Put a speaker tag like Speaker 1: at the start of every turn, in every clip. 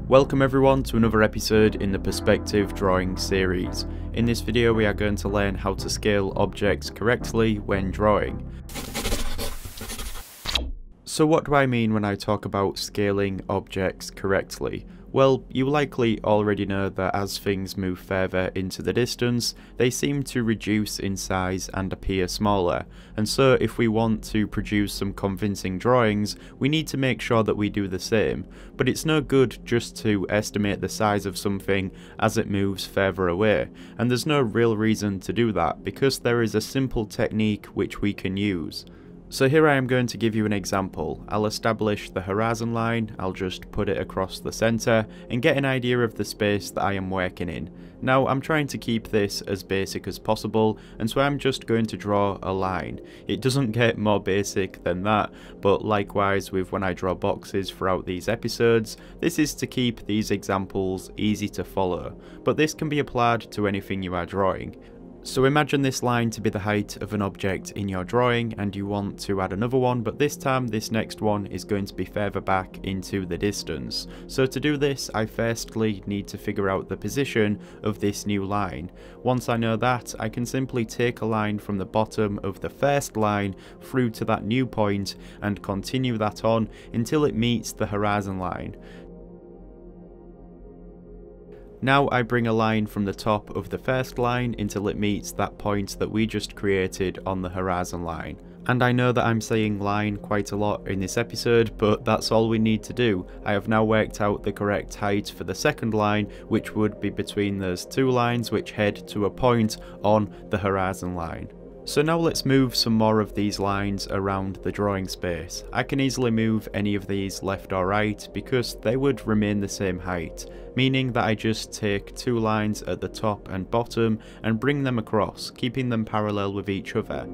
Speaker 1: Welcome everyone to another episode in the Perspective Drawing series. In this video we are going to learn how to scale objects correctly when drawing. So what do I mean when I talk about scaling objects correctly? Well, you likely already know that as things move further into the distance, they seem to reduce in size and appear smaller. And so if we want to produce some convincing drawings, we need to make sure that we do the same. But it's no good just to estimate the size of something as it moves further away. And there's no real reason to do that, because there is a simple technique which we can use. So here I am going to give you an example. I'll establish the horizon line, I'll just put it across the centre and get an idea of the space that I am working in. Now I'm trying to keep this as basic as possible, and so I'm just going to draw a line. It doesn't get more basic than that, but likewise with when I draw boxes throughout these episodes, this is to keep these examples easy to follow, but this can be applied to anything you are drawing. So imagine this line to be the height of an object in your drawing, and you want to add another one, but this time this next one is going to be further back into the distance. So to do this, I firstly need to figure out the position of this new line. Once I know that, I can simply take a line from the bottom of the first line through to that new point and continue that on until it meets the horizon line. Now I bring a line from the top of the first line until it meets that point that we just created on the horizon line. And I know that I'm saying line quite a lot in this episode, but that's all we need to do. I have now worked out the correct height for the second line, which would be between those two lines which head to a point on the horizon line. So now let's move some more of these lines around the drawing space. I can easily move any of these left or right because they would remain the same height, meaning that I just take two lines at the top and bottom and bring them across, keeping them parallel with each other.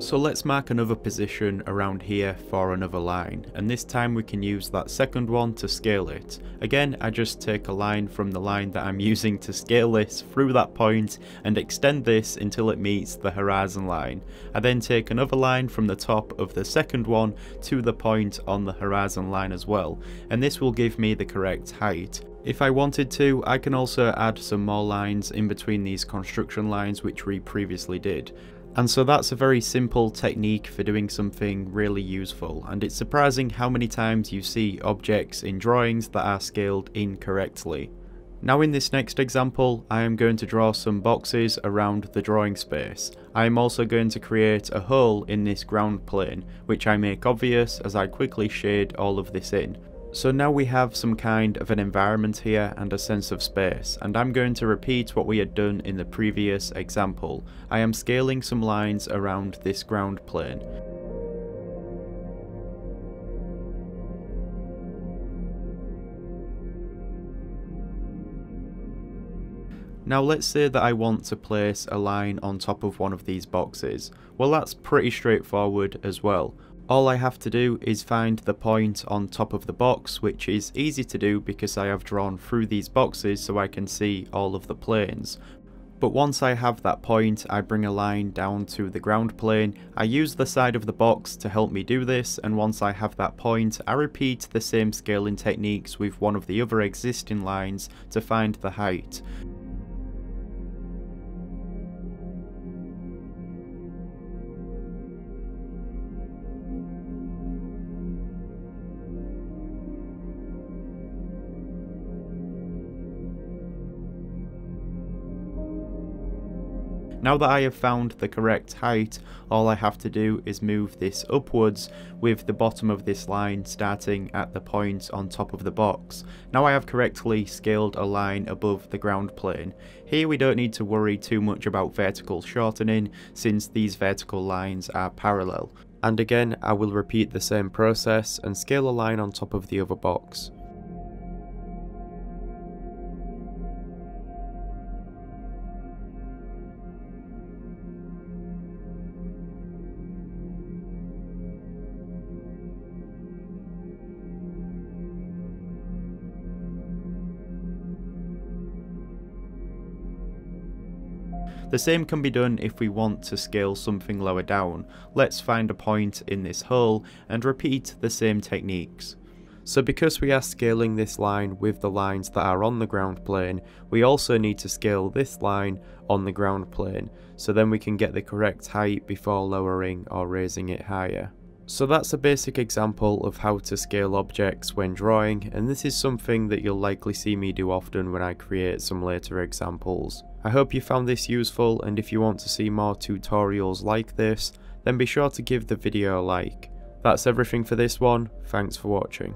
Speaker 1: So let's mark another position around here for another line, and this time we can use that second one to scale it. Again, I just take a line from the line that I'm using to scale this through that point and extend this until it meets the horizon line. I then take another line from the top of the second one to the point on the horizon line as well, and this will give me the correct height. If I wanted to, I can also add some more lines in between these construction lines which we previously did. And so that's a very simple technique for doing something really useful, and it's surprising how many times you see objects in drawings that are scaled incorrectly. Now in this next example, I am going to draw some boxes around the drawing space. I am also going to create a hole in this ground plane, which I make obvious as I quickly shade all of this in. So now we have some kind of an environment here and a sense of space, and I'm going to repeat what we had done in the previous example. I am scaling some lines around this ground plane. Now let's say that I want to place a line on top of one of these boxes. Well, that's pretty straightforward as well. All I have to do is find the point on top of the box, which is easy to do because I have drawn through these boxes so I can see all of the planes. But once I have that point, I bring a line down to the ground plane. I use the side of the box to help me do this, and once I have that point, I repeat the same scaling techniques with one of the other existing lines to find the height. Now that I have found the correct height, all I have to do is move this upwards with the bottom of this line starting at the point on top of the box. Now I have correctly scaled a line above the ground plane. Here we don't need to worry too much about vertical shortening since these vertical lines are parallel. And again, I will repeat the same process and scale a line on top of the other box. The same can be done if we want to scale something lower down. Let's find a point in this hole and repeat the same techniques. So because we are scaling this line with the lines that are on the ground plane, we also need to scale this line on the ground plane, so then we can get the correct height before lowering or raising it higher. So that's a basic example of how to scale objects when drawing, and this is something that you'll likely see me do often when I create some later examples. I hope you found this useful, and if you want to see more tutorials like this, then be sure to give the video a like. That's everything for this one, thanks for watching.